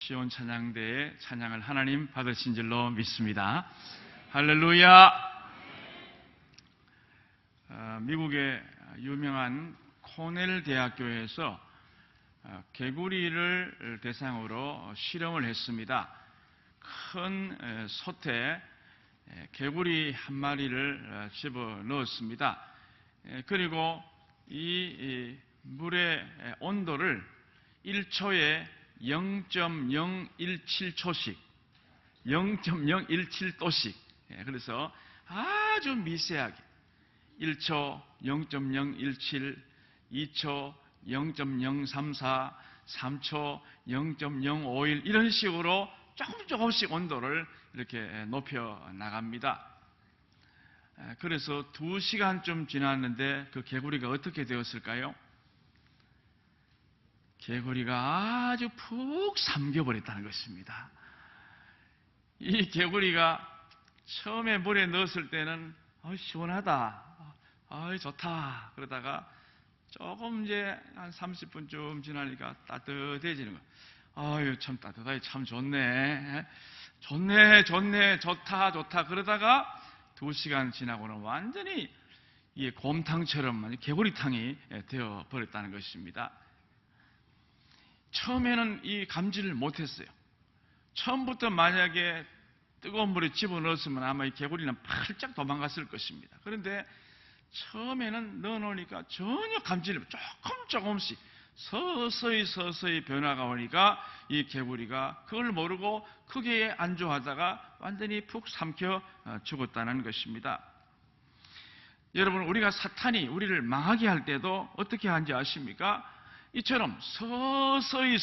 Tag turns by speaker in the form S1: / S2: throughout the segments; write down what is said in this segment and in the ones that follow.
S1: 시온 찬양대의 찬양을 하나님 받으신 줄로 믿습니다. 할렐루야. 미국의 유명한 코넬 대학교에서 개구리를 대상으로 실험을 했습니다. 큰 솥에 개구리 한 마리를 집어넣었습니다. 그리고 이 물의 온도를 1초에 0.017초씩, 0.017도씩, 그래서 아주 미세하게 1초 0.017, 2초 0.034, 3초 0.051 이런 식으로 조금씩 온도를 이렇게 높여 나갑니다. 그래서 2시간쯤 지났는데 그 개구리가 어떻게 되었을까요? 개구리가 아주 푹 삼켜버렸다는 것입니다. 이 개구리가 처음에 물에 넣었을 때는 시원하다, 좋다 그러다가 조금 이제 한 30분쯤 지나니까 따뜻해지는 거예요. 참 따뜻하게 참 좋네, 좋다 그러다가 2시간 지나고는 완전히 이 곰탕처럼 개구리탕이 되어버렸다는 것입니다. 처음에는 이 감지를 못했어요. 처음부터 만약에 뜨거운 물에 집어넣었으면 아마 이 개구리는 팔짝 도망갔을 것입니다. 그런데 처음에는 넣어놓으니까 전혀 감지를 조금씩 서서히 변화가 오니까 이 개구리가 그걸 모르고 크게 안주하다가 완전히 푹 삼켜 죽었다는 것입니다. 여러분, 우리가 사탄이 우리를 망하게 할 때도 어떻게 하는지 아십니까? 이처럼 서서히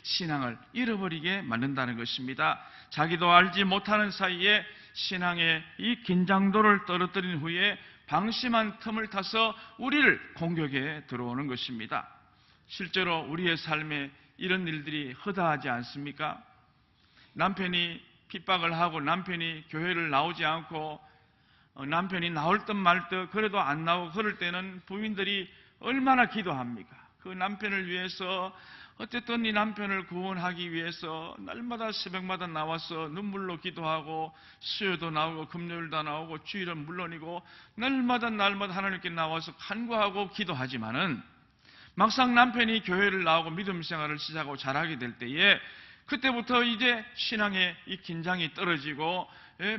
S1: 신앙을 잃어버리게 만든다는 것입니다. 자기도 알지 못하는 사이에 신앙의 이 긴장도를 떨어뜨린 후에 방심한 틈을 타서 우리를 공격에 들어오는 것입니다. 실제로 우리의 삶에 이런 일들이 허다하지 않습니까? 남편이 핍박을 하고 남편이 교회를 나오지 않고 남편이 나올 듯 말 듯 그래도 안 나오고 그럴 때는 부인들이 얼마나 기도합니까? 그 남편을 위해서 어쨌든 이 남편을 구원하기 위해서 날마다 새벽마다 나와서 눈물로 기도하고 수요도 나오고 금요일도 나오고 주일은 물론이고 날마다 하나님께 나와서 간구하고 기도하지만은 막상 남편이 교회를 나오고 믿음 생활을 시작하고 잘하게 될 때에 그때부터 이제 신앙의 이 긴장이 떨어지고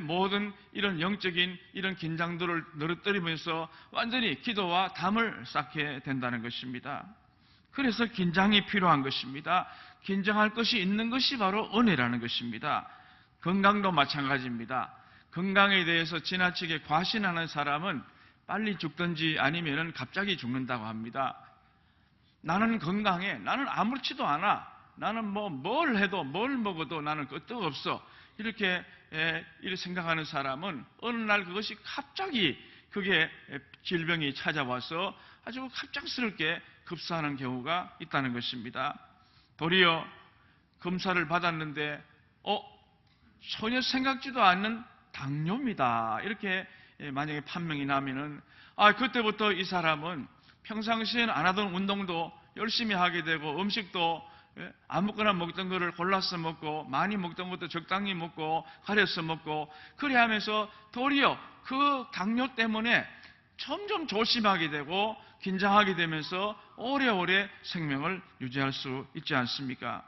S1: 모든 이런 영적인 이런 긴장들을 늘어뜨리면서 완전히 기도와 담을 쌓게 된다는 것입니다. 그래서 긴장이 필요한 것입니다. 긴장할 것이 있는 것이 바로 은혜라는 것입니다. 건강도 마찬가지입니다. 건강에 대해서 지나치게 과신하는 사람은 빨리 죽든지 아니면은 갑자기 죽는다고 합니다. 나는 건강해. 나는 아무렇지도 않아. 나는 뭘 해도 뭘 먹어도 나는 끄떡없어. 이렇게 생각하는 사람은 어느 날 그것이 갑자기 그게 질병이 찾아와서 아주 갑작스럽게 급사하는 경우가 있다는 것입니다. 도리어 검사를 받았는데 전혀 생각지도 않는 당뇨입니다. 이렇게 만약에 판명이 나면은 그때부터 이 사람은 평상시에는 안 하던 운동도 열심히 하게 되고 음식도 아무거나 먹던 거를 골라서 먹고 많이 먹던 것도 적당히 먹고 가려서 먹고 그래 하면서 도리어 그 당뇨 때문에 점점 조심하게 되고 긴장하게 되면서 오래오래 생명을 유지할 수 있지 않습니까?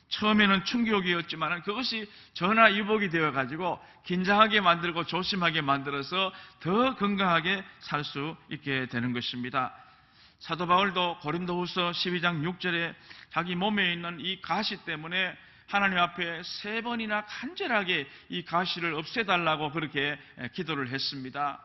S1: 처음에는 충격이었지만 그것이 전화위복이 되어가지고 긴장하게 만들고 조심하게 만들어서 더 건강하게 살 수 있게 되는 것입니다. 사도 바울도 고린도후서 12장 6절에 자기 몸에 있는 이 가시 때문에 하나님 앞에 3번이나 간절하게 이 가시를 없애달라고 그렇게 기도를 했습니다.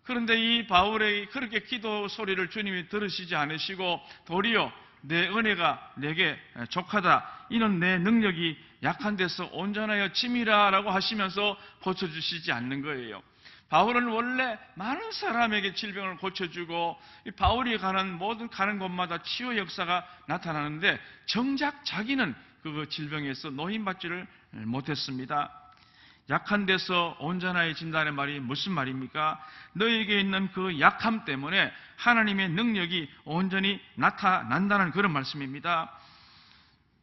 S1: 그런데 이 바울의 그렇게 기도 소리를 주님이 들으시지 않으시고 도리어 내 은혜가 내게 족하다. 이는 내 능력이 약한 데서 온전하여 짐이라 라고 하시면서 고쳐주시지 않는 거예요. 바울은 원래 많은 사람에게 질병을 고쳐주고 바울이 가는 곳마다 치유 역사가 나타나는데 정작 자기는 그 질병에서 노인받지를 못했습니다. 약한 데서 온전해진다는 말이 무슨 말입니까? 너에게 있는 그 약함 때문에 하나님의 능력이 온전히 나타난다는 그런 말씀입니다.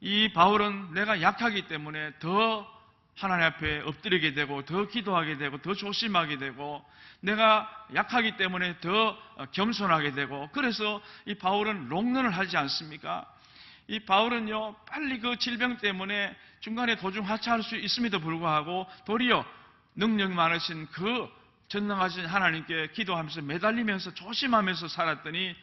S1: 이 바울은 내가 약하기 때문에 더 하나님 앞에 엎드리게 되고 더 기도하게 되고 더 조심하게 되고 내가 약하기 때문에 더 겸손하게 되고 그래서 이 바울은 롱런을 하지 않습니까? 이 바울은요 빨리 그 질병 때문에 중간에 도중 하차할 수 있음에도 불구하고 도리어 능력 많으신 그 전능하신 하나님께 기도하면서 매달리면서 조심하면서 살았더니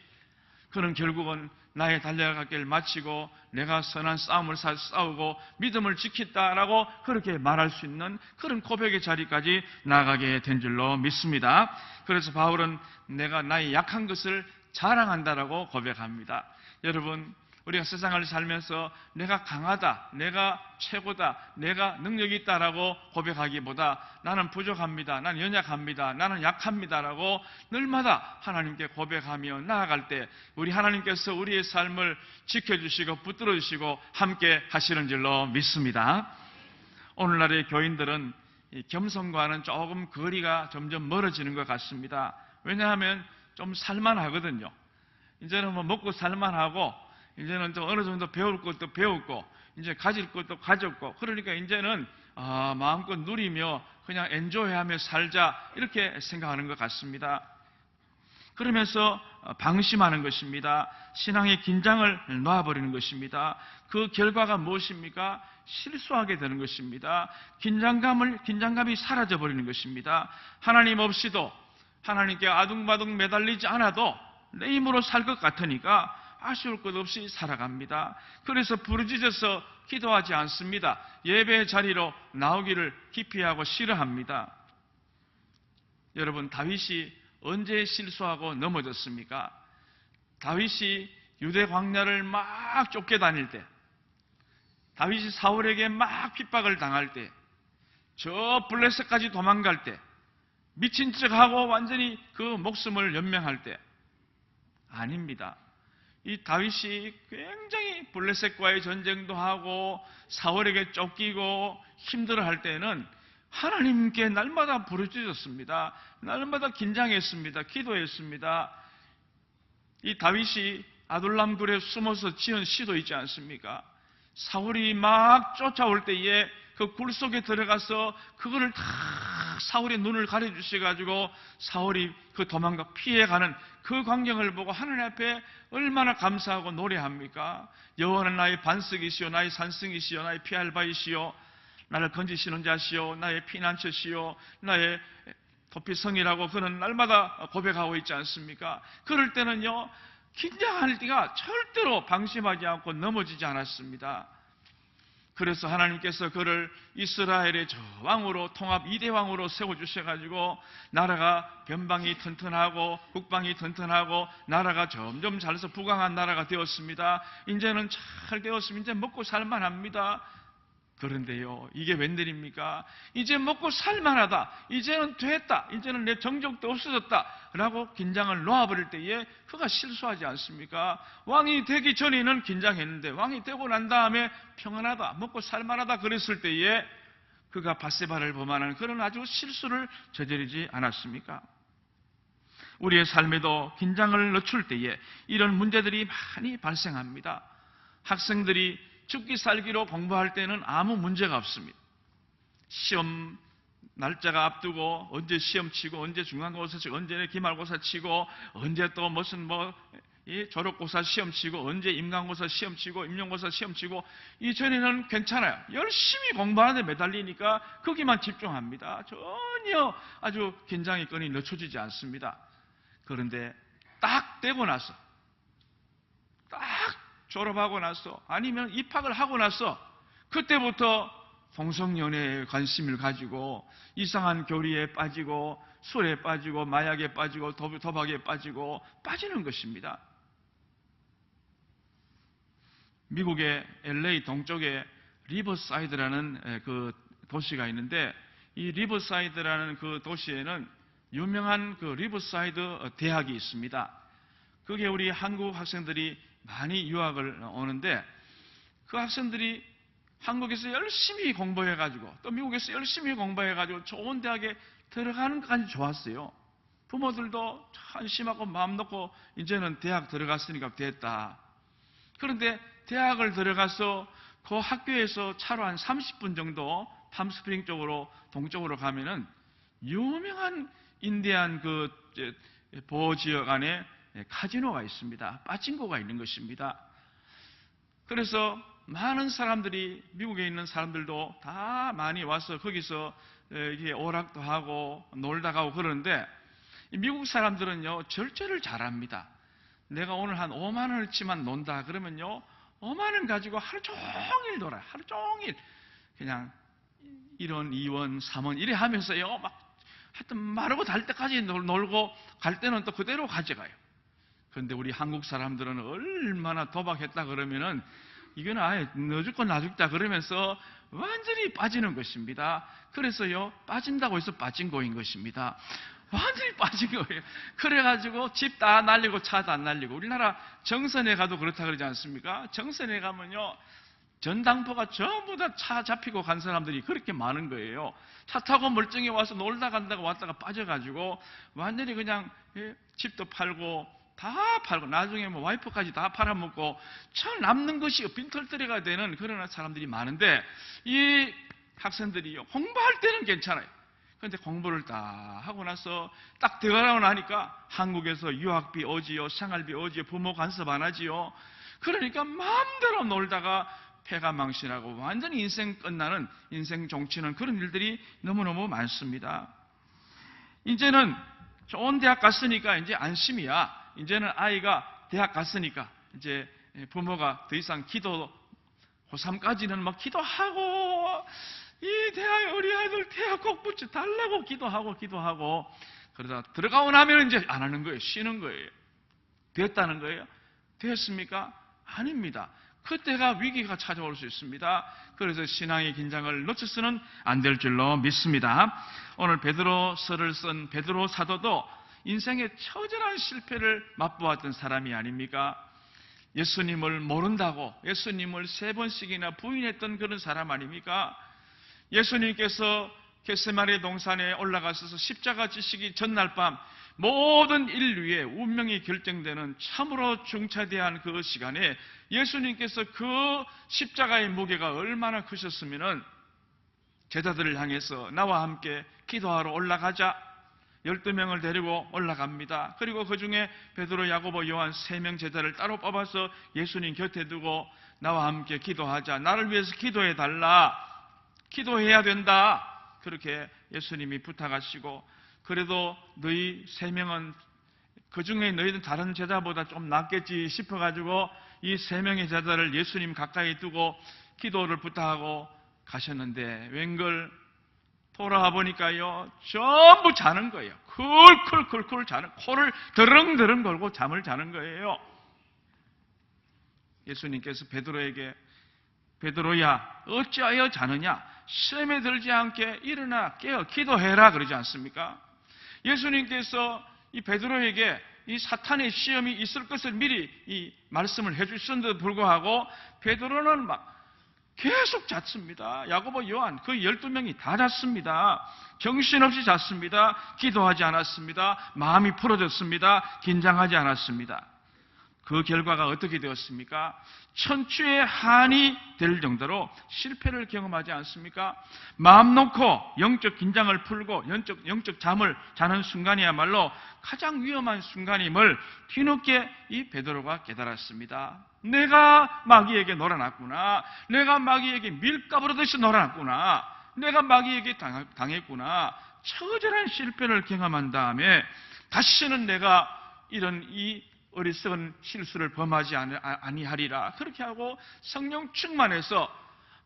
S1: 그는 결국은 나의 달려갈 길을 마치고 내가 선한 싸움을 싸우고 믿음을 지켰다라고 그렇게 말할 수 있는 그런 고백의 자리까지 나가게 된 줄로 믿습니다. 그래서 바울은 내가 나의 약한 것을 자랑한다라고 고백합니다. 여러분 우리가 세상을 살면서 내가 강하다, 내가 최고다, 내가 능력이 있다라고 고백하기보다 나는 부족합니다, 나는 연약합니다, 나는 약합니다라고 늘마다 하나님께 고백하며 나아갈 때 우리 하나님께서 우리의 삶을 지켜주시고 붙들어주시고 함께 하시는 줄로 믿습니다. 오늘날의 교인들은 이 겸손과는 조금 거리가 점점 멀어지는 것 같습니다. 왜냐하면 좀 살만하거든요. 이제는 뭐 먹고 살만하고 이제는 또 어느 정도 배울 것도 배웠고 이제 가질 것도 가졌고 그러니까 이제는 마음껏 누리며 그냥 엔조이하며 살자 이렇게 생각하는 것 같습니다. 그러면서 방심하는 것입니다. 신앙의 긴장을 놔버리는 것입니다. 그 결과가 무엇입니까? 실수하게 되는 것입니다. 긴장감이 사라져버리는 것입니다. 하나님 없이도 하나님께 아둥바둥 매달리지 않아도 내 힘으로 살 것 같으니까 아쉬울 것 없이 살아갑니다. 그래서 부르짖어서 기도하지 않습니다. 예배의 자리로 나오기를 기피하고 싫어합니다. 여러분 다윗이 언제 실수하고 넘어졌습니까? 다윗이 유대 광야를 막 쫓겨다닐 때, 다윗이 사울에게 막 핍박을 당할 때, 저 블레셋까지 도망갈 때, 미친 척하고 완전히 그 목숨을 연명할 때 아닙니다. 이 다윗이 굉장히 블레셋과의 전쟁도 하고 사울에게 쫓기고 힘들어할 때는 하나님께 날마다 부르짖었습니다. 날마다 긴장했습니다. 기도했습니다. 이 다윗이 아둘람 굴에 숨어서 지은 시도 있지 않습니까? 사울이 막 쫓아올 때에 그 굴 속에 들어가서 그거를 다 사울의 눈을 가려주셔가지고 사울이 그 도망가 피해가는 그 광경을 보고 하나님 앞에 얼마나 감사하고 노래합니까? 여호와는 나의 반석이시요 나의 산성이시요 나의 피할 바이시요 나를 건지시는 자시요 나의 피난처시요 나의 도피성이라고 그는 날마다 고백하고 있지 않습니까? 그럴 때는요 긴장할 때가 절대로 방심하지 않고 넘어지지 않았습니다. 그래서 하나님께서 그를 이스라엘의 저 왕으로 통합 2대 왕으로 세워주셔가지고 나라가 변방이 튼튼하고 국방이 튼튼하고 나라가 점점 잘해서 부강한 나라가 되었습니다. 이제는 잘 되었으면 이제 먹고 살만합니다. 그런데요 이게 웬일입니까? 이제 먹고 살만하다, 이제는 됐다, 이제는 내 정적도 없어졌다 라고 긴장을 놓아버릴 때에 그가 실수하지 않습니까? 왕이 되기 전에는 긴장했는데 왕이 되고 난 다음에 평안하다, 먹고 살만하다 그랬을 때에 그가 밧세바를 범하는 그런 아주 실수를 저지르지 않았습니까? 우리의 삶에도 긴장을 늦출 때에 이런 문제들이 많이 발생합니다. 학생들이 죽기 살기로 공부할 때는 아무 문제가 없습니다. 시험 날짜가 앞두고 언제 시험 치고 언제 중간고사 치고 언제 기말고사 치고 언제 또 무슨 졸업고사 시험 치고 언제 임강고사 시험 치고 임용고사 시험 치고 이전에는 괜찮아요. 열심히 공부하는데 매달리니까 거기만 집중합니다. 전혀 아주 긴장의 끈이 늦춰지지 않습니다. 그런데 딱 되고 나서 딱 졸업하고 나서 아니면 입학을 하고 나서 그때부터 동성연애에 관심을 가지고 이상한 교리에 빠지고 술에 빠지고 마약에 빠지고 도박에 빠지고 빠지는 것입니다. 미국의 LA 동쪽에 리버사이드라는 그 도시가 있는데 이 리버사이드라는 그 도시에는 유명한 그 리버사이드 대학이 있습니다. 그게 우리 한국 학생들이 많이 유학을 오는데 그 학생들이 한국에서 열심히 공부해가지고 또 미국에서 열심히 공부해가지고 좋은 대학에 들어가는 것까지 좋았어요. 부모들도 한심하고 마음 놓고 이제는 대학 들어갔으니까 됐다. 그런데 대학을 들어가서 그 학교에서 차로 한 30분 정도 팜스프링 쪽으로 동쪽으로 가면은 유명한 인디안 그 보호 지역 안에 카지노가 있습니다. 빠친코가 있는 것입니다. 그래서 많은 사람들이, 미국에 있는 사람들도 다 많이 와서 거기서 이게 오락도 하고 놀다 가고 그러는데, 미국 사람들은요 절제를 잘합니다. 내가 오늘 한 5만 원어치만 논다 그러면요 5만 원 가지고 하루 종일 놀아요. 하루 종일 그냥 1원, 2원, 3원 이래 하면서요 막 하여튼 마르고 달 때까지 놀고 갈 때는 또 그대로 가져가요. 그런데 우리 한국 사람들은 얼마나 도박했다 그러면은 이거는 아예 너 죽고 나 죽다 그러면서 완전히 빠지는 것입니다. 그래서요 빠진다고 해서 빠진 거인 것입니다. 완전히 빠진 거예요. 그래가지고 집 다 날리고 차 다 날리고, 우리나라 정선에 가도 그렇다 그러지 않습니까? 정선에 가면요 전당포가 전부 다 차 잡히고 간 사람들이 그렇게 많은 거예요. 차 타고 멀쩡히 와서 놀다 간다고 왔다가 빠져가지고 완전히 그냥 집도 팔고 다 팔고 나중에 뭐 와이프까지 다 팔아먹고 참 남는 것이 빈털터리가 되는 그런 사람들이 많은데, 이 학생들이요 공부할 때는 괜찮아요. 그런데 공부를 딱 하고 나서 딱 들어가고 나니까 한국에서 유학비 오지요, 생활비 오지요, 부모 간섭 안 하지요. 그러니까 마음대로 놀다가 폐가 망신하고 완전히 인생 끝나는, 인생 종치는 그런 일들이 너무너무 많습니다. 이제는 좋은 대학 갔으니까 이제 안심이야. 이제는 아이가 대학 갔으니까 이제 부모가 더 이상 기도, 고3까지는 막 기도하고 이 대학, 우리 아이들 대학 꼭 붙여 달라고 기도하고 그러다 들어가고 나면 이제 안 하는 거예요. 쉬는 거예요. 됐다는 거예요. 됐습니까? 아닙니다. 그때가 위기가 찾아올 수 있습니다. 그래서 신앙의 긴장을 놓쳐서는 안 될 줄로 믿습니다. 오늘 베드로서를 쓴 베드로 사도도 인생의 처절한 실패를 맛보았던 사람이 아닙니까? 예수님을 모른다고 예수님을 3번씩이나 부인했던 그런 사람 아닙니까? 예수님께서 겟세마네 동산에 올라가셔서 십자가 지시기 전날 밤 모든 인류의 운명이 결정되는 참으로 중차대한 그 시간에 예수님께서 그 십자가의 무게가 얼마나 크셨으면은 제자들을 향해서 나와 함께 기도하러 올라가자. 12명을 데리고 올라갑니다. 그리고 그 중에 베드로, 야고보, 요한 3명 제자를 따로 뽑아서 예수님 곁에 두고 나와 함께 기도하자. 나를 위해서 기도해 달라. 기도해야 된다. 그렇게 예수님이 부탁하시고, 그래도 너희 3명은 그 중에 너희는 다른 제자보다 좀 낫겠지 싶어가지고 이 3명의 제자를 예수님 가까이 두고 기도를 부탁하고 가셨는데, 웬걸 돌아와 보니까요 전부 자는 거예요. 쿨쿨쿨쿨 자는, 코를 드렁드렁 걸고 잠을 자는 거예요. 예수님께서 베드로에게 베드로야 어찌하여 자느냐, 시험에 들지 않게 일어나 깨어 기도해라 그러지 않습니까? 예수님께서 이 베드로에게 이 사탄의 시험이 있을 것을 미리 이 말씀을 해주셨는데도 불구하고 베드로는 막 계속 잤습니다. 야고보, 요한 그 12명이 다 잤습니다. 정신없이 잤습니다. 기도하지 않았습니다. 마음이 풀어졌습니다. 긴장하지 않았습니다. 그 결과가 어떻게 되었습니까? 천추의 한이 될 정도로 실패를 경험하지 않습니까? 마음 놓고 영적 긴장을 풀고 영적 잠을 자는 순간이야말로 가장 위험한 순간임을 뒤늦게 이 베드로가 깨달았습니다. 내가 마귀에게 놀아났구나. 내가 마귀에게 밀가부르듯이 놀아났구나. 내가 마귀에게 당했구나. 처절한 실패를 경험한 다음에 다시는 내가 이런 이 어리석은 실수를 범하지 아니하리라. 그렇게 하고 성령 충만해서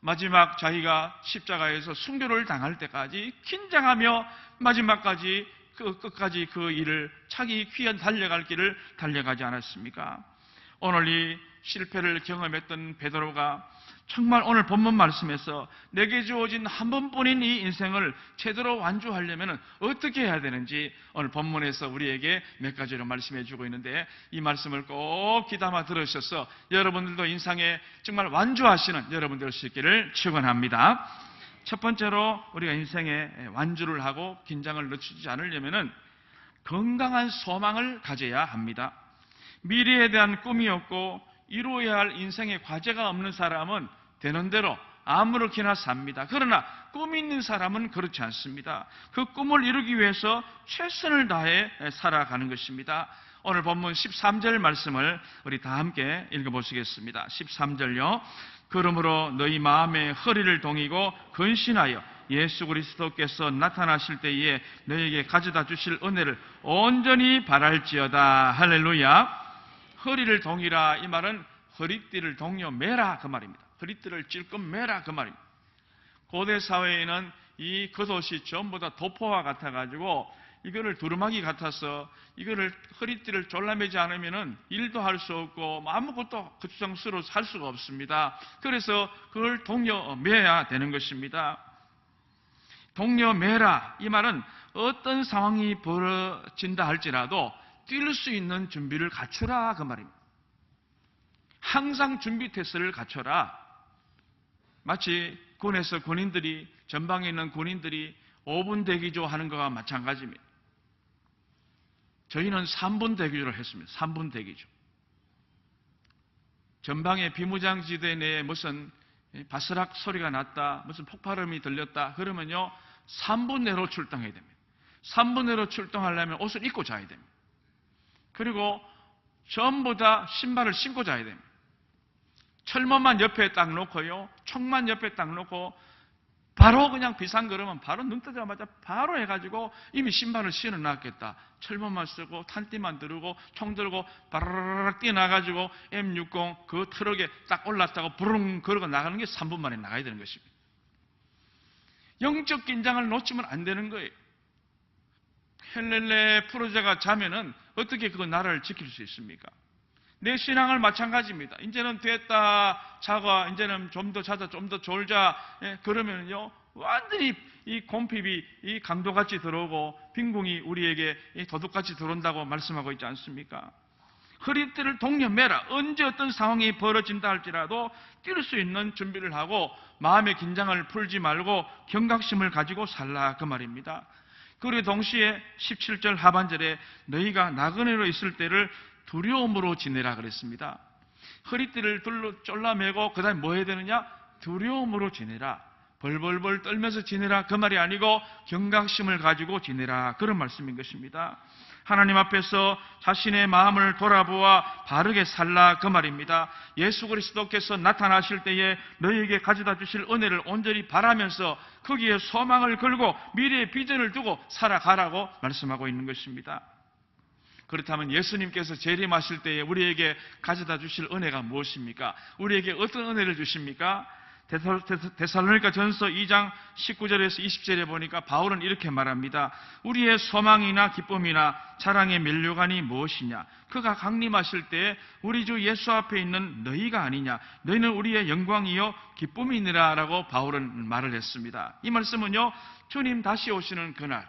S1: 마지막 자기가 십자가에서 순교를 당할 때까지 긴장하며 마지막까지 끝까지 그 일을 자기 귀한 달려갈 길을 달려가지 않았습니까? 오늘 이 실패를 경험했던 베드로가 정말 오늘 본문 말씀에서 내게 주어진 한 번뿐인 이 인생을 제대로 완주하려면 어떻게 해야 되는지 오늘 본문에서 우리에게 몇 가지로 말씀해 주고 있는데, 이 말씀을 꼭 귀담아 들으셔서 여러분들도 인생에 정말 완주하시는 여러분들 수 있기를 축원합니다. 첫 번째로 우리가 인생에 완주를 하고 긴장을 늦추지 않으려면 건강한 소망을 가져야 합니다. 미래에 대한 꿈이 없고 이루어야 할 인생의 과제가 없는 사람은 되는 대로 아무렇게나 삽니다. 그러나 꿈이 있는 사람은 그렇지 않습니다. 그 꿈을 이루기 위해서 최선을 다해 살아가는 것입니다. 오늘 본문 13절 말씀을 우리 다 함께 읽어보시겠습니다. 13절요. 그러므로 너희 마음에 허리를 동이고 근신하여 예수 그리스도께서 나타나실 때에 너희에게 가져다 주실 은혜를 온전히 바랄지어다. 할렐루야. 허리를 동이라, 이 말은 허리띠를 동여 매라 그 말입니다. 허리띠를 찔끔 매라 그 말입니다. 고대 사회에는 이 겉옷이 전부 다 도포와 같아가지고 이거를 두루마기 같아서 이거를 허리띠를 졸라매지 않으면은 일도 할 수 없고 아무것도 거추장스러워서 할 수가 없습니다. 그래서 그걸 동여 매야 되는 것입니다. 동여 매라, 이 말은 어떤 상황이 벌어진다 할지라도 뛸 수 있는 준비를 갖추라 그 말입니다. 항상 준비 태세를 갖춰라. 마치 군에서 군인들이, 전방에 있는 군인들이 5분 대기조 하는 것과 마찬가지입니다. 저희는 3분 대기조를 했습니다. 3분 대기조. 전방에 비무장지대 내에 무슨 바스락 소리가 났다, 무슨 폭발음이 들렸다 그러면요 3분 내로 출동해야 됩니다. 3분 내로 출동하려면 옷을 입고 자야 됩니다. 그리고 전부 다 신발을 신고 자야 됩니다. 철문만 옆에 딱 놓고요, 총만 옆에 딱 놓고 바로 그냥 비상걸으면 바로 눈 뜨자마자 바로 해가지고 이미 신발을 신어놨겠다. 철문만 쓰고 탄띠만 들고 총 들고 바라라락 뛰어나가지고 M60 그 트럭에 딱 올랐다고 부릉 걸고 나가는 게 3분 만에 나가야 되는 것입니다. 영적 긴장을 놓치면 안 되는 거예요. 헬렐레 프로제가 자면은 어떻게 그 나라를 지킬 수 있습니까? 내 신앙을 마찬가지입니다. 이제는 됐다, 자가, 이제는 좀 더 자자, 좀 더 졸자, 그러면요, 완전히 이 곰핍이 이 강도같이 들어오고, 빈궁이 우리에게 도둑같이 들어온다고 말씀하고 있지 않습니까? 허리띠를 동여 매라. 언제 어떤 상황이 벌어진다 할지라도 뛸 수 있는 준비를 하고, 마음의 긴장을 풀지 말고, 경각심을 가지고 살라, 그 말입니다. 그리고 동시에 17절 하반절에 너희가 나그네로 있을 때를 두려움으로 지내라 그랬습니다. 허리띠를 졸라매고 그 다음에 뭐 해야 되느냐? 두려움으로 지내라. 벌벌벌 떨면서 지내라 그 말이 아니고 경각심을 가지고 지내라, 그런 말씀인 것입니다. 하나님 앞에서 자신의 마음을 돌아보아 바르게 살라 그 말입니다. 예수 그리스도께서 나타나실 때에 너희에게 가져다 주실 은혜를 온전히 바라면서 거기에 소망을 걸고 미래의 비전을 두고 살아가라고 말씀하고 있는 것입니다. 그렇다면 예수님께서 재림하실 때에 우리에게 가져다 주실 은혜가 무엇입니까? 우리에게 어떤 은혜를 주십니까? 데살로니가 전서 2장 19절에서 20절에 보니까 바울은 이렇게 말합니다. 우리의 소망이나 기쁨이나 자랑의 면류관이 무엇이냐? 그가 강림하실 때에 우리 주 예수 앞에 있는 너희가 아니냐? 너희는 우리의 영광이요 기쁨이니라 라고 바울은 말을 했습니다. 이 말씀은요, 주님 다시 오시는 그날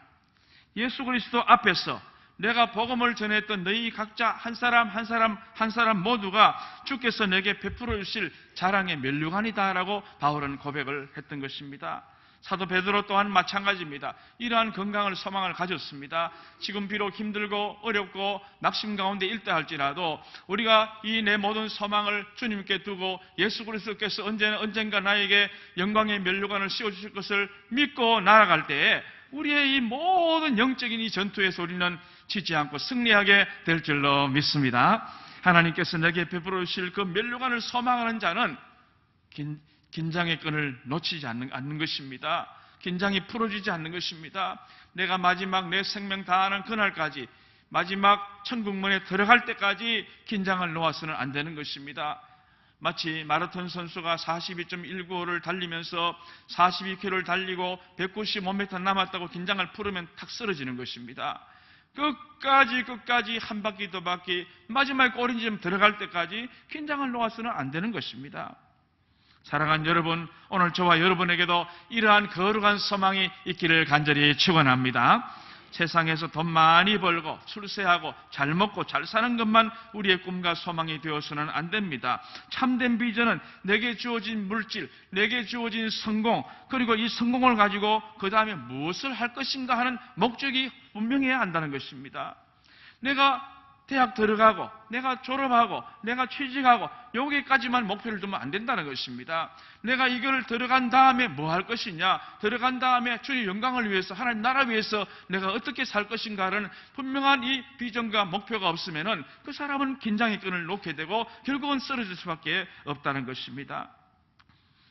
S1: 예수 그리스도 앞에서 내가 복음을 전했던 너희 각자 한 사람 모두가 주께서 내게 베풀어 주실 자랑의 면류관이다라고 바울은 고백을 했던 것입니다. 사도 베드로 또한 마찬가지입니다. 이러한 건강을 소망을 가졌습니다. 지금 비록 힘들고 어렵고 낙심 가운데 있다 할지라도 우리가 이 내 모든 소망을 주님께 두고 예수 그리스도께서 언젠가 나에게 영광의 면류관을 씌워주실 것을 믿고 나아갈 때에 우리의 이 모든 영적인 이 전투에서 우리는 지지 않고 승리하게 될 줄로 믿습니다. 하나님께서 내게 베풀어 주실 그 면류관을 소망하는 자는 긴장의 끈을 놓치지 않는 것입니다. 긴장이 풀어지지 않는 것입니다. 내가 마지막 내 생명 다하는 그날까지, 마지막 천국문에 들어갈 때까지 긴장을 놓아서는 안 되는 것입니다. 마치 마라톤 선수가 42.195를 달리면서 42km를 달리고 195m 남았다고 긴장을 풀으면 탁 쓰러지는 것입니다. 끝까지 한 바퀴 두 바퀴 마지막에 꼬리좀 들어갈 때까지 긴장을 놓아서는 안 되는 것입니다. 사랑하는 여러분, 오늘 저와 여러분에게도 이러한 거룩한 소망이 있기를 간절히 축원합니다. 세상에서 돈 많이 벌고 출세하고 잘 먹고 잘 사는 것만 우리의 꿈과 소망이 되어서는 안 됩니다. 참된 비전은 내게 주어진 물질, 내게 주어진 성공, 그리고 이 성공을 가지고 그 다음에 무엇을 할 것인가 하는 목적이 분명해야 한다는 것입니다. 내가 대학 들어가고 내가 졸업하고 내가 취직하고 여기까지만 목표를 두면 안 된다는 것입니다. 내가 이걸 들어간 다음에 뭐 할 것이냐, 들어간 다음에 주님 영광을 위해서, 하나님 나라 위해서 내가 어떻게 살 것인가는 분명한 이 비전과 목표가 없으면은 그 사람은 긴장의 끈을 놓게 되고 결국은 쓰러질 수밖에 없다는 것입니다.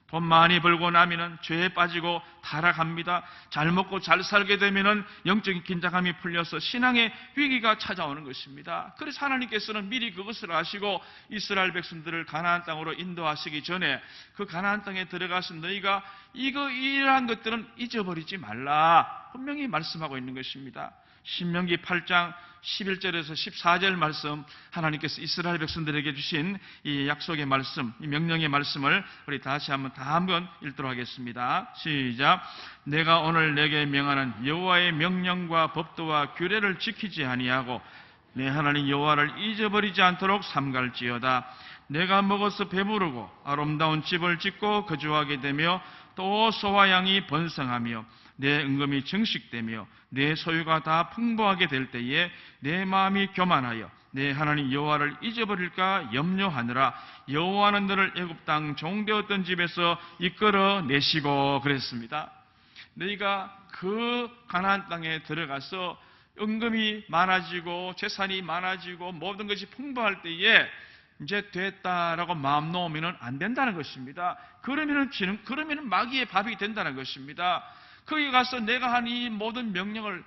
S1: 돈 많이 벌고 나면은 죄에 빠지고 타락합니다. 잘 먹고 잘 살게 되면은 영적인 긴장감이 풀려서 신앙의 위기가 찾아오는 것입니다. 그래서 하나님께서는 미리 그것을 아시고 이스라엘 백성들을 가나안 땅으로 인도하시기 전에 그 가나안 땅에 들어가서 너희가 이러한 것들은 잊어버리지 말라 분명히 말씀하고 있는 것입니다. 신명기 8장 11절에서 14절 말씀, 하나님께서 이스라엘 백성들에게 주신 이 약속의 말씀, 이 명령의 말씀을 우리 다시 한번 읽도록 하겠습니다. 시작. 내가 오늘 내게 명하는 여호와의 명령과 법도와 규례를 지키지 아니하고 내 하나님 여호와를 잊어버리지 않도록 삼갈지어다. 내가 먹어서 배부르고 아름다운 집을 짓고 거주하게 되며 또 소와 양이 번성하며 내 은금이 증식되며 내 소유가 다 풍부하게 될 때에 내 마음이 교만하여 내 하나님 여호와를 잊어버릴까 염려하느라 여호와는 너를 애굽 땅 종되었던 집에서 이끌어 내시고 그랬습니다. 너희가 그 가나안 땅에 들어가서 은금이 많아지고 재산이 많아지고 모든 것이 풍부할 때에 이제 됐다라고 마음 놓으면 안 된다는 것입니다. 그러면은 마귀의 밥이 된다는 것입니다. 거기 가서 내가 한 이 모든 명령을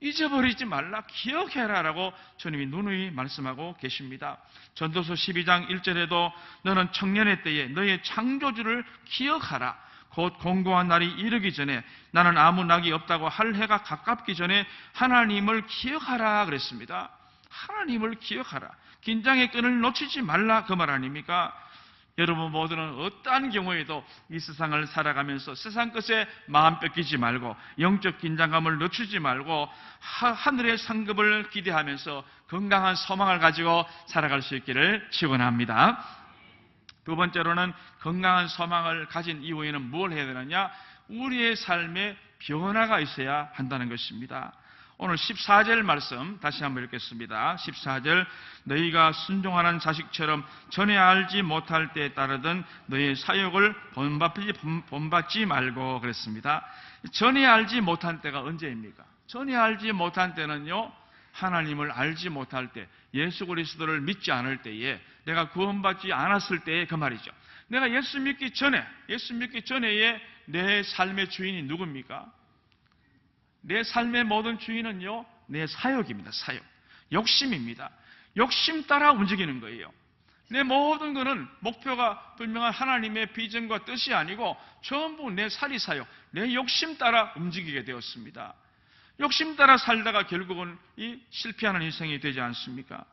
S1: 잊어버리지 말라, 기억해라라고 주님이 누누이 말씀하고 계십니다. 전도서 12장 1절에도 너는 청년의 때에 너의 창조주를 기억하라. 곧 공고한 날이 이르기 전에 나는 아무 낙이 없다고 할 해가 가깝기 전에 하나님을 기억하라 그랬습니다. 하나님을 기억하라. 긴장의 끈을 놓치지 말라 그 말 아닙니까? 여러분 모두는 어떠한 경우에도 이 세상을 살아가면서 세상 것에 마음 뺏기지 말고 영적 긴장감을 늦추지 말고 하늘의 상급을 기대하면서 건강한 소망을 가지고 살아갈 수 있기를 축원합니다. 두 번째로는 건강한 소망을 가진 이후에는 뭘 해야 되느냐? 우리의 삶에 변화가 있어야 한다는 것입니다. 오늘 14절 말씀 다시 한번 읽겠습니다. 14절 너희가 순종하는 자식처럼 전에 알지 못할 때에 따르던 너희의 사욕을 본받지 말고 그랬습니다. 전에 알지 못한 때가 언제입니까? 전에 알지 못한 때는요, 하나님을 알지 못할 때, 예수 그리스도를 믿지 않을 때에, 내가 구원받지 않았을 때에 그 말이죠. 내가 예수 믿기 전에의 내 삶의 주인이 누굽니까? 내 삶의 모든 주인은요, 내 사욕입니다. 사욕. 욕심입니다. 욕심 따라 움직이는 거예요. 내 모든 것은 목표가 분명한 하나님의 비전과 뜻이 아니고 전부 내 사리사욕, 내 욕심 따라 움직이게 되었습니다. 욕심 따라 살다가 결국은 이 실패하는 인생이 되지 않습니까?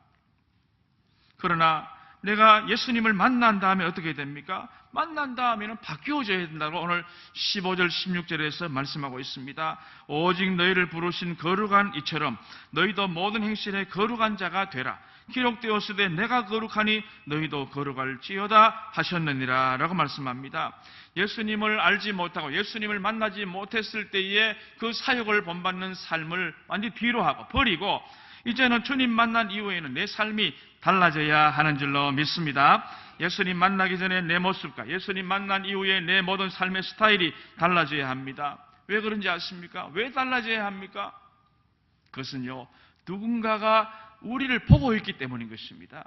S1: 그러나 내가 예수님을 만난 다음에 어떻게 됩니까? 만난 다음에는 바뀌어져야 된다고 오늘 15절 16절에서 말씀하고 있습니다. 오직 너희를 부르신 거룩한 이처럼 너희도 모든 행실에 거룩한 자가 되라. 기록되었으되 내가 거룩하니 너희도 거룩할지어다 하셨느니라 라고 말씀합니다. 예수님을 알지 못하고 예수님을 만나지 못했을 때에 그 사역을 본받는 삶을 완전히 뒤로 하고 버리고 이제는 주님 만난 이후에는 내 삶이 달라져야 하는 줄로 믿습니다. 예수님 만나기 전에 내 모습과 예수님 만난 이후에 내 모든 삶의 스타일이 달라져야 합니다. 왜 그런지 아십니까? 왜 달라져야 합니까? 그것은요, 누군가가 우리를 보고 있기 때문인 것입니다.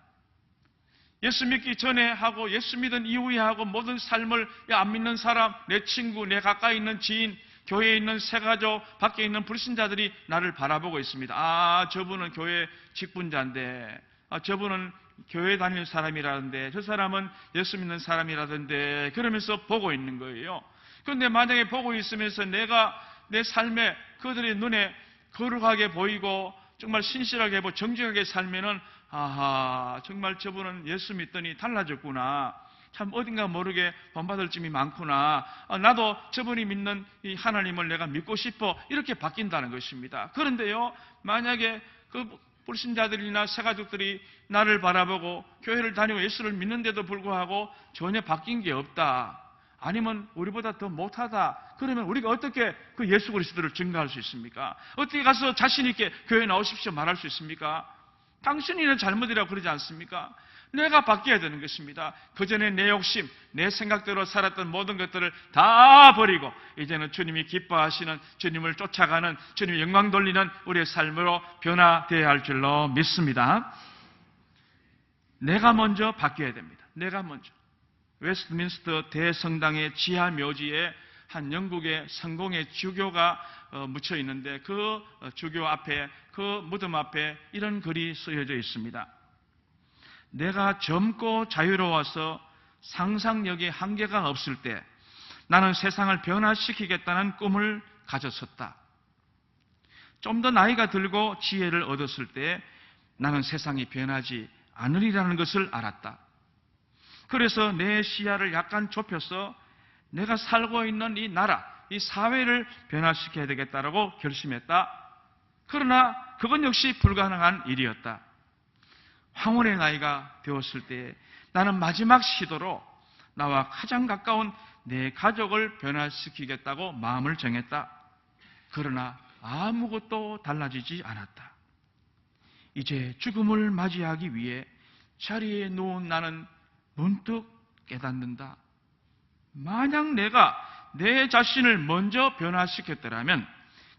S1: 예수 믿기 전에 하고 예수 믿은 이후에 하고 모든 삶을 안 믿는 사람, 내 친구, 내 가까이 있는 지인, 교회에 있는 새가족, 밖에 있는 불신자들이 나를 바라보고 있습니다. 아, 저분은 교회 직분자인데, 아, 저분은 교회 다니는 사람이라던데, 저 사람은 예수 믿는 사람이라던데, 그러면서 보고 있는 거예요. 그런데 만약에 보고 있으면서 내가 내 삶에 그들의 눈에 거룩하게 보이고 정말 신실하게 보고 정직하게 살면은 아하, 정말 저분은 예수 믿더니 달라졌구나. 참 어딘가 모르게 본받을 점이 많구나. 나도 저분이 믿는 이 하나님을 내가 믿고 싶어. 이렇게 바뀐다는 것입니다. 그런데요, 만약에 그 불신자들이나 새가족들이 나를 바라보고 교회를 다니고 예수를 믿는데도 불구하고 전혀 바뀐 게 없다. 아니면 우리보다 더 못하다. 그러면 우리가 어떻게 그 예수 그리스도를 증거할 수 있습니까? 어떻게 가서 자신 있게 교회 나오십시오 말할 수 있습니까? 당신이는 잘못이라고 그러지 않습니까? 내가 바뀌어야 되는 것입니다. 그전에 내 욕심, 내 생각대로 살았던 모든 것들을 다 버리고 이제는 주님이 기뻐하시는, 주님을 쫓아가는, 주님의 영광 돌리는 우리의 삶으로 변화되어야 할 줄로 믿습니다. 내가 먼저 바뀌어야 됩니다. 내가 먼저. 웨스트민스터 대성당의 지하 묘지에 한 영국의 성공의 주교가 묻혀 있는데 그 주교 앞에, 그 무덤 앞에 이런 글이 쓰여져 있습니다. 내가 젊고 자유로워서 상상력에 한계가 없을 때 나는 세상을 변화시키겠다는 꿈을 가졌었다. 좀 더 나이가 들고 지혜를 얻었을 때 나는 세상이 변하지 않으리라는 것을 알았다. 그래서 내 시야를 약간 좁혀서 내가 살고 있는 이 나라, 이 사회를 변화시켜야 되겠다라고 결심했다. 그러나 그건 역시 불가능한 일이었다. 황혼의 나이가 되었을 때 나는 마지막 시도로 나와 가장 가까운 내 가족을 변화시키겠다고 마음을 정했다. 그러나 아무것도 달라지지 않았다. 이제 죽음을 맞이하기 위해 자리에 누운 나는 문득 깨닫는다. 만약 내가 내 자신을 먼저 변화시켰더라면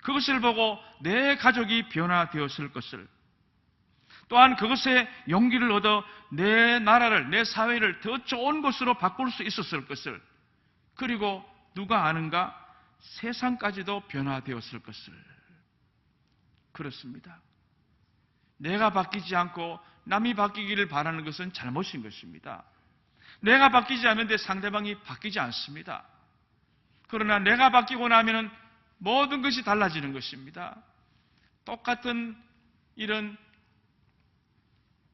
S1: 그것을 보고 내 가족이 변화되었을 것을, 또한 그것에 용기를 얻어 내 나라를, 내 사회를 더 좋은 곳으로 바꿀 수 있었을 것을, 그리고 누가 아는가? 세상까지도 변화되었을 것을. 그렇습니다. 내가 바뀌지 않고 남이 바뀌기를 바라는 것은 잘못인 것입니다. 내가 바뀌지 않는데 상대방이 바뀌지 않습니다. 그러나 내가 바뀌고 나면 모든 것이 달라지는 것입니다. 똑같은 이런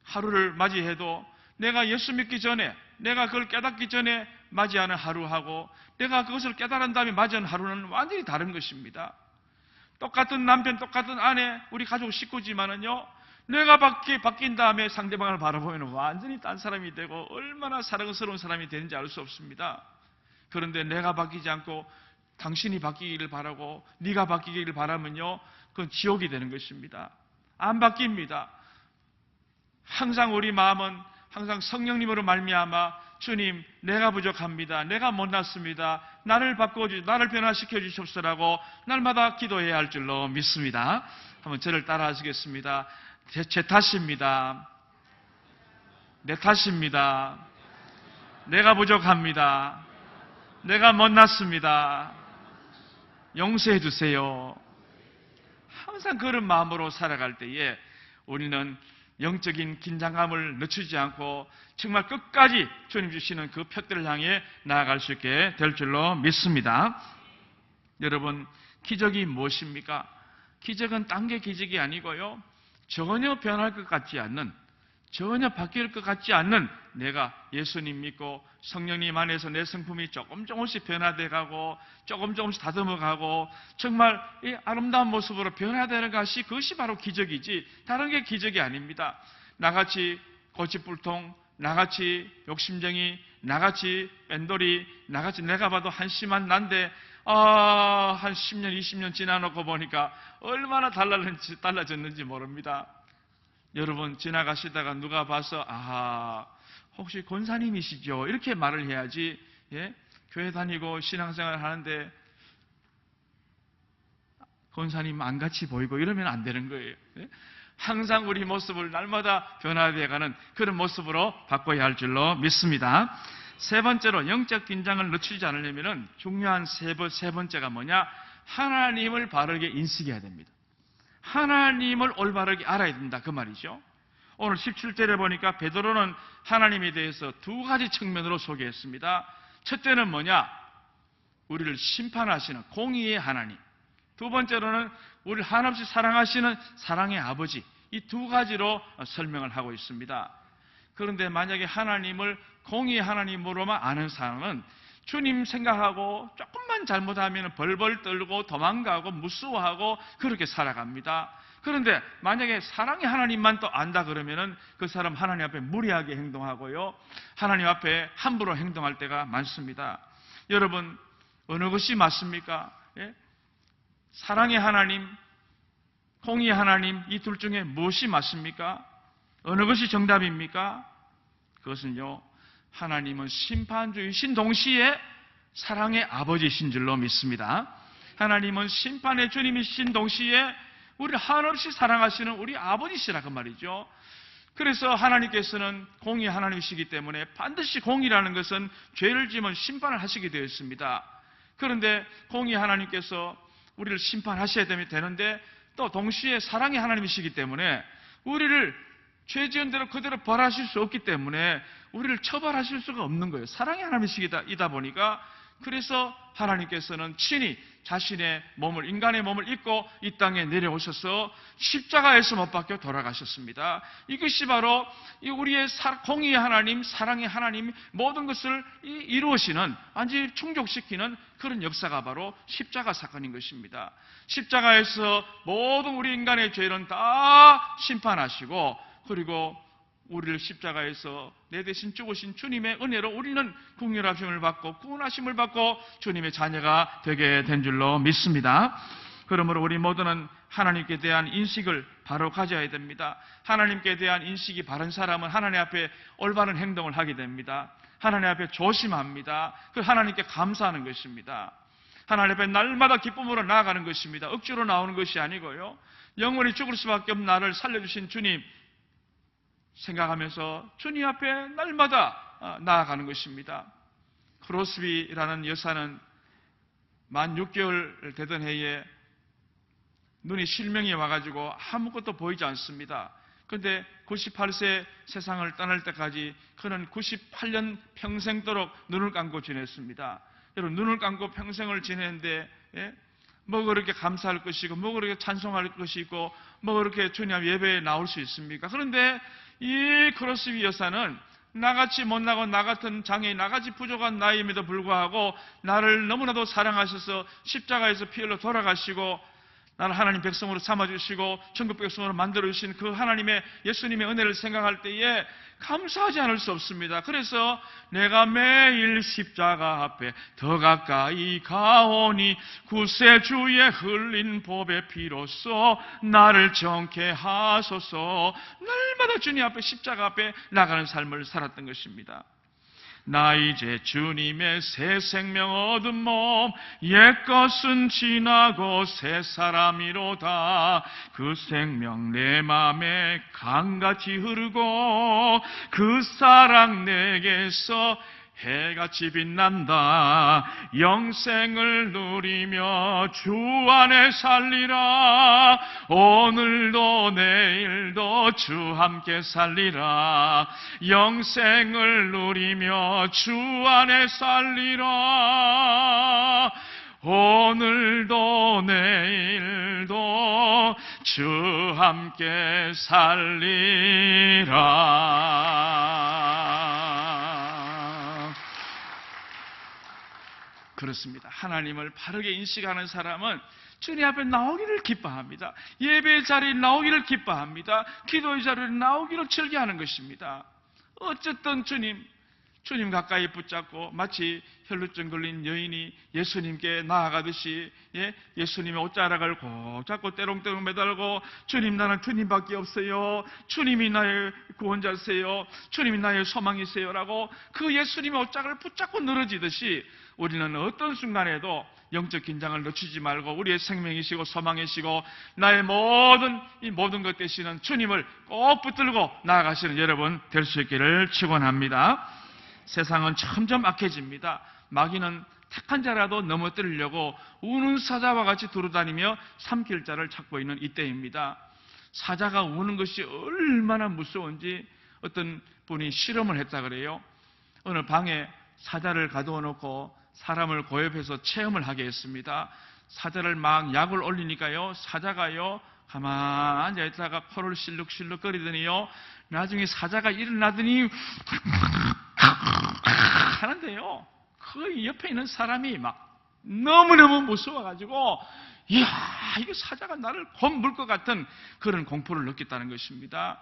S1: 하루를 맞이해도 내가 예수 믿기 전에, 내가 그걸 깨닫기 전에 맞이하는 하루하고 내가 그것을 깨달은 다음에 맞이하는 하루는 완전히 다른 것입니다. 똑같은 남편, 똑같은 아내, 우리 가족 식구지만은요, 내가 바뀐 다음에 상대방을 바라보면 완전히 딴 사람이 되고 얼마나 사랑스러운 사람이 되는지 알 수 없습니다. 그런데 내가 바뀌지 않고 당신이 바뀌기를 바라고 네가 바뀌기를 바라면요, 그건 지옥이 되는 것입니다. 안 바뀝니다. 항상 우리 마음은 항상 성령님으로 말미암아 주님, 내가 부족합니다. 내가 못났습니다. 나를 나를 변화시켜 주십시오라고 날마다 기도해야 할 줄로 믿습니다. 한번 저를 따라 하시겠습니다. 제 탓입니다. 내 탓입니다. 내가 부족합니다. 내가 못났습니다. 용서해 주세요. 항상 그런 마음으로 살아갈 때에 우리는 영적인 긴장감을 늦추지 않고 정말 끝까지 주님 주시는 그 표대를 향해 나아갈 수 있게 될 줄로 믿습니다. 여러분, 기적이 무엇입니까? 기적은 딴 게 기적이 아니고요, 전혀 변할 것 같지 않는, 전혀 바뀔 것 같지 않는, 내가 예수님 믿고 성령님 안에서 내 성품이 조금씩 변화돼가고 조금씩 다듬어가고 정말 이 아름다운 모습으로 변화되는 것이, 그것이 바로 기적이지 다른 게 기적이 아닙니다. 나같이 고집불통, 나같이 욕심쟁이, 나같이 뺀돌이, 나같이 내가 봐도 한심한 난데 한 10년, 20년 지나놓고 보니까 얼마나 달라졌는지 모릅니다. 여러분, 지나가시다가 누가 봐서 혹시 권사님이시죠? 이렇게 말을 해야지. 교회 다니고 신앙생활 하는데 권사님 안 같이 보이고 이러면 안 되는 거예요. 항상 우리 모습을 날마다 변화되어가는 그런 모습으로 바꿔야 할 줄로 믿습니다. 세 번째로, 영적 긴장을 늦추지 않으려면 중요한 세 번째가 뭐냐? 하나님을 바르게 인식해야 됩니다. 하나님을 올바르게 알아야 된다, 그 말이죠. 오늘 17절에 보니까 베드로는 하나님에 대해서 두 가지 측면으로 소개했습니다. 첫째는 뭐냐? 우리를 심판하시는 공의의 하나님. 두 번째로는 우리를 한없이 사랑하시는 사랑의 아버지. 이 두 가지로 설명을 하고 있습니다. 그런데 만약에 하나님을 공의의 하나님으로만 아는 사람은 주님 생각하고 조금만 잘못하면 벌벌 떨고 도망가고 무서워하고 그렇게 살아갑니다. 그런데 만약에 사랑의 하나님만 또 안다 그러면은 그 사람 하나님 앞에 무리하게 행동하고요, 하나님 앞에 함부로 행동할 때가 많습니다. 여러분, 어느 것이 맞습니까? 사랑의 하나님, 공의의 하나님, 이 둘 중에 무엇이 맞습니까? 어느 것이 정답입니까? 그것은요, 하나님은 심판주이신 동시에 사랑의 아버지이신 줄로 믿습니다. 하나님은 심판의 주님이신 동시에 우리를 한없이 사랑하시는 우리 아버지시라 그 말이죠. 그래서 하나님께서는 공의 하나님이시기 때문에 반드시 공의라는 것은 죄를 지으면 심판을 하시게 되어 있습니다. 그런데 공의 하나님께서 우리를 심판하셔야 되는데 또 동시에 사랑의 하나님이시기 때문에 우리를 죄 지은 대로 그대로 벌하실 수 없기 때문에 우리를 처벌하실 수가 없는 거예요. 사랑의 하나님이시다 보니까 그래서 하나님께서는 친히 자신의 몸을, 인간의 몸을 입고 이 땅에 내려오셔서 십자가에서 못 박혀 돌아가셨습니다. 이것이 바로 우리의 공의의 하나님, 사랑의 하나님, 모든 것을 이루시는, 완전히 충족시키는 그런 역사가 바로 십자가 사건인 것입니다. 십자가에서 모든 우리 인간의 죄는 다 심판하시고, 그리고 우리를 십자가에서 내 대신 죽으신 주님의 은혜로 우리는 긍휼하심을 받고 구원하심을 받고 주님의 자녀가 되게 된 줄로 믿습니다. 그러므로 우리 모두는 하나님께 대한 인식을 바로 가져야 됩니다. 하나님께 대한 인식이 바른 사람은 하나님 앞에 올바른 행동을 하게 됩니다. 하나님 앞에 조심합니다. 그 하나님께 감사하는 것입니다. 하나님 앞에 날마다 기쁨으로 나아가는 것입니다. 억지로 나오는 것이 아니고요, 영원히 죽을 수밖에 없는 나를 살려주신 주님 생각하면서 주님 앞에 날마다 나아가는 것입니다. 크로스비라는 여사는 만 6개월 되던 해에 눈이 실명이 와가지고 아무것도 보이지 않습니다. 그런데 98세 세상을 떠날 때까지 그는 98년 평생도록 눈을 감고 지냈습니다. 여러분, 눈을 감고 평생을 지냈는데 뭐 그렇게 감사할 것이고 뭐 그렇게 찬송할 것이 있고 뭐 그렇게 주님 앞 예배에 나올 수 있습니까? 그런데 이 크로스비 여사는 나같이 못나고 나 같은 장애인, 나같이 부족한 나이임에도 불구하고 나를 너무나도 사랑하셔서 십자가에서 피 흘려 돌아가시고 나를 하나님 백성으로 삼아주시고 천국 백성으로 만들어주신 그 하나님의, 예수님의 은혜를 생각할 때에 감사하지 않을 수 없습니다. 그래서 내가 매일 십자가 앞에 더 가까이 가오니 구세주의 흘린 보배 피로써 나를 정케 하소서. 날마다 주님 앞에, 십자가 앞에 나가는 삶을 살았던 것입니다. 나 이제 주님의 새 생명 얻은 몸, 옛것은 지나고 새 사람이로다. 그 생명 내 맘에 강같이 흐르고 그 사랑 내게서 해같이 빛난다. 영생을 누리며 주 안에 살리라. 오늘도 내일도 주 함께 살리라. 영생을 누리며 주 안에 살리라. 오늘도 내일도 주 함께 살리라. 그렇습니다. 하나님을 바르게 인식하는 사람은 주님 앞에 나오기를 기뻐합니다. 예배의 자리에 나오기를 기뻐합니다. 기도의 자리에 나오기를 즐겨하는 것입니다. 어쨌든 주님 가까이 붙잡고 마치 혈루증 걸린 여인이 예수님께 나아가듯이 예수님의 옷자락을 꼭 잡고 떼롱떼롱 매달고 주님, 나는 주님밖에 없어요. 주님이 나의 구원자세요. 주님이 나의 소망이세요. 라고 그 예수님의 옷자락을 붙잡고 늘어지듯이 우리는 어떤 순간에도 영적 긴장을 늦추지 말고 우리의 생명이시고 소망이시고 나의 모든 것 되시는 주님을 꼭 붙들고 나아가시는 여러분 될 수 있기를 축원합니다. 세상은 점점 악해집니다. 마귀는 택한 자라도 넘어뜨리려고 우는 사자와 같이 두루다니며 삼킬 자를 찾고 있는 이때입니다. 사자가 우는 것이 얼마나 무서운지 어떤 분이 실험을 했다 그래요. 어느 방에 사자를 가두어 놓고 사람을 고엽해서 체험을 하게 했습니다. 사자를 막 약을 올리니까요, 사자가요 가만히 앉아있다가 코를 실룩실룩 거리더니요, 나중에 사자가 일어나더니 하는데요, 그 옆에 있는 사람이 막 너무너무 무서워가지고 이야, 이거 사자가 나를 곧 물 것 같은 그런 공포를 느꼈다는 것입니다.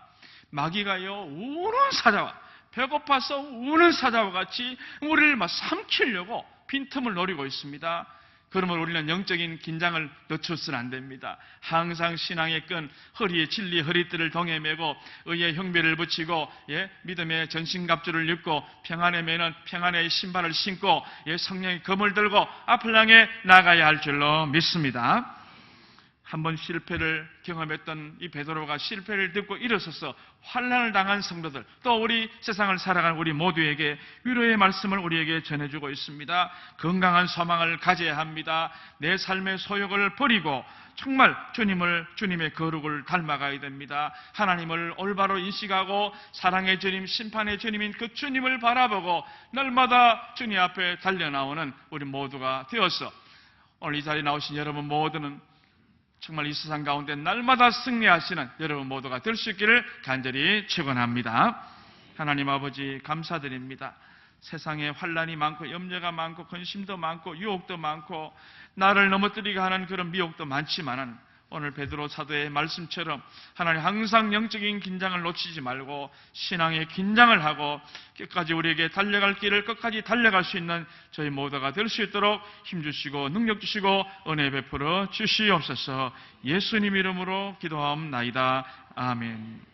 S1: 마귀가요, 우는 사자와, 배고파서 우는 사자와 같이 우리를 막 삼키려고 빈틈을 노리고 있습니다. 그러면 우리는 영적인 긴장을 늦춰서는 안 됩니다. 항상 신앙의 끈, 허리에 진리 허리띠를 동에 매고 의의 형배를 붙이고 믿음의 전신갑주를 입고 평안의 매는 평안의 신발을 신고 성령의 검을 들고 앞을 향해 나가야 할 줄로 믿습니다. 한번 실패를 경험했던 이 베드로가 실패를 듣고 일어서서 환난을 당한 성도들, 또 우리 세상을 살아가는 우리 모두에게 위로의 말씀을 우리에게 전해주고 있습니다. 건강한 소망을 가져야 합니다. 내 삶의 소욕을 버리고 정말 주님의 거룩을 닮아가야 됩니다. 하나님을 올바로 인식하고 사랑의 주님, 심판의 주님인 그 주님을 바라보고 날마다 주님 앞에 달려나오는 우리 모두가 되어서 오늘 이 자리에 나오신 여러분 모두는 정말 이 세상 가운데 날마다 승리하시는 여러분 모두가 될 수 있기를 간절히 축원합니다. 하나님 아버지 감사드립니다. 세상에 환난이 많고 염려가 많고 근심도 많고 유혹도 많고 나를 넘어뜨리게 하는 그런 미혹도 많지만은 오늘 베드로 사도의 말씀처럼 하나님 항상 영적인 긴장을 놓치지 말고 신앙의 긴장을 하고 끝까지 우리에게 달려갈 길을 끝까지 달려갈 수 있는 저희 모두가 될 수 있도록 힘주시고 능력 주시고 은혜 베풀어 주시옵소서. 예수님 이름으로 기도하옵나이다. 아멘.